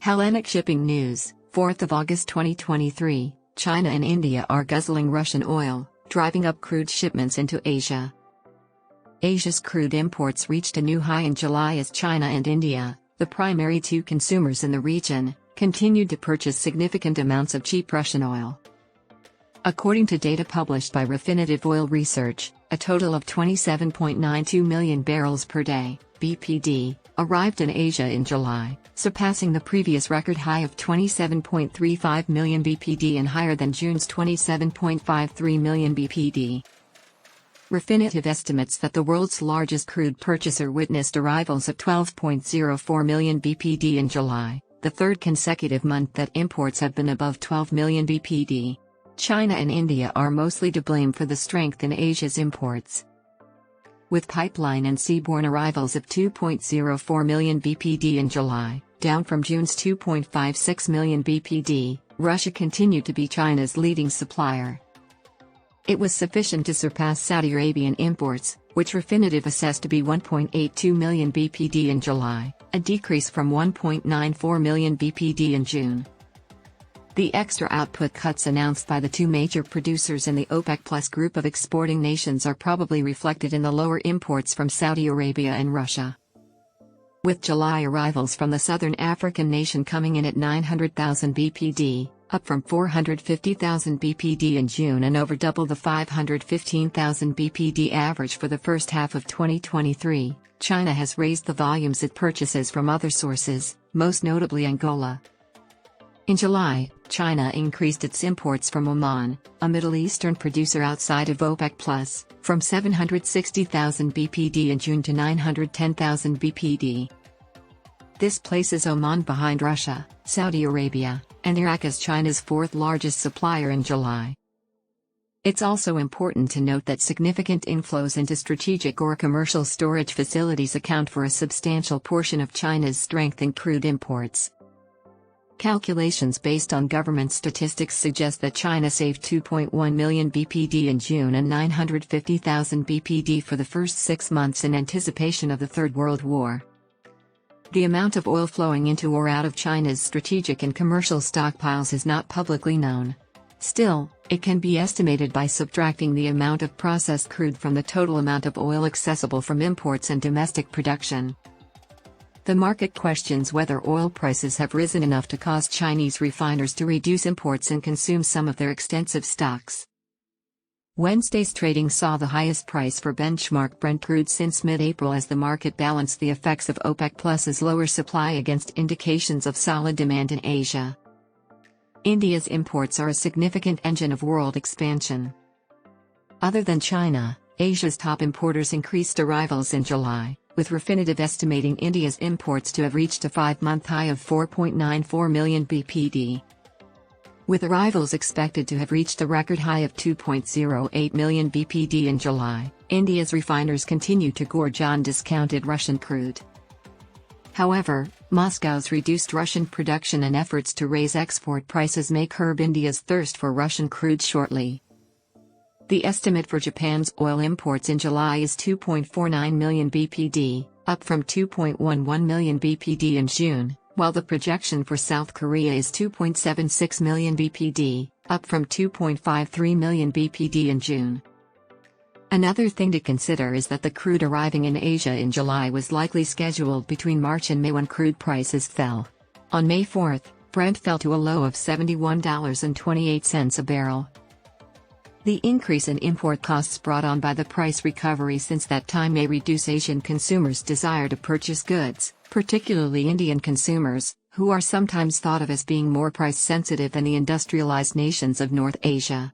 Hellenic Shipping News, 4th of August 2023, China and India are guzzling Russian oil, driving up crude shipments into Asia. Asia's crude imports reached a new high in July as China and India, the primary two consumers in the region, continued to purchase significant amounts of cheap Russian oil. According to data published by Refinitiv Oil Research, a total of 27.92 million barrels per day, BPD, arrived in Asia in July, surpassing the previous record high of 27.35 million BPD and higher than June's 27.53 million BPD. Refinitiv estimates that the world's largest crude purchaser witnessed arrivals of 12.04 million BPD in July, the third consecutive month that imports have been above 12 million BPD. China and India are mostly to blame for the strength in Asia's imports. With pipeline and seaborne arrivals of 2.04 million BPD in July, down from June's 2.56 million BPD, Russia continued to be China's leading supplier. It was sufficient to surpass Saudi Arabian imports, which Refinitiv assessed to be 1.82 million BPD in July, a decrease from 1.94 million BPD in June. The extra output cuts announced by the two major producers in the OPEC+ group of exporting nations are probably reflected in the lower imports from Saudi Arabia and Russia. With July arrivals from the southern African nation coming in at 900,000 BPD, up from 450,000 BPD in June and over double the 515,000 BPD average for the first half of 2023, China has raised the volumes it purchases from other sources, most notably Angola. In July, China increased its imports from Oman, a Middle Eastern producer outside of OPEC+, from 760,000 BPD in June to 910,000 BPD. This places Oman behind Russia, Saudi Arabia, and Iraq as China's fourth largest supplier in July. It's also important to note that significant inflows into strategic or commercial storage facilities account for a substantial portion of China's strength in crude imports. Calculations based on government statistics suggest that China saved 2.1 million BPD in June and 950,000 BPD for the first 6 months in anticipation of the Third World War. The amount of oil flowing into or out of China's strategic and commercial stockpiles is not publicly known. Still, it can be estimated by subtracting the amount of processed crude from the total amount of oil accessible from imports and domestic production. The market questions whether oil prices have risen enough to cause Chinese refiners to reduce imports and consume some of their extensive stocks. Wednesday's trading saw the highest price for benchmark Brent crude since mid-April as the market balanced the effects of OPEC+'s lower supply against indications of solid demand in Asia. India's imports are a significant engine of world expansion. Other than China, Asia's top importers increased arrivals in July, with Refinitiv estimating India's imports to have reached a 5-month high of 4.94 million BPD. With arrivals expected to have reached a record high of 2.08 million BPD in July, India's refiners continue to gorge on discounted Russian crude. However, Moscow's reduced Russian production and efforts to raise export prices may curb India's thirst for Russian crude shortly. The estimate for Japan's oil imports in July is 2.49 million BPD, up from 2.11 million BPD in June, while the projection for South Korea is 2.76 million BPD, up from 2.53 million BPD in June. Another thing to consider is that the crude arriving in Asia in July was likely scheduled between March and May when crude prices fell. On May 4, Brent fell to a low of $71.28 a barrel. The increase in import costs brought on by the price recovery since that time may reduce Asian consumers' desire to purchase goods, particularly Indian consumers, who are sometimes thought of as being more price-sensitive than the industrialized nations of North Asia.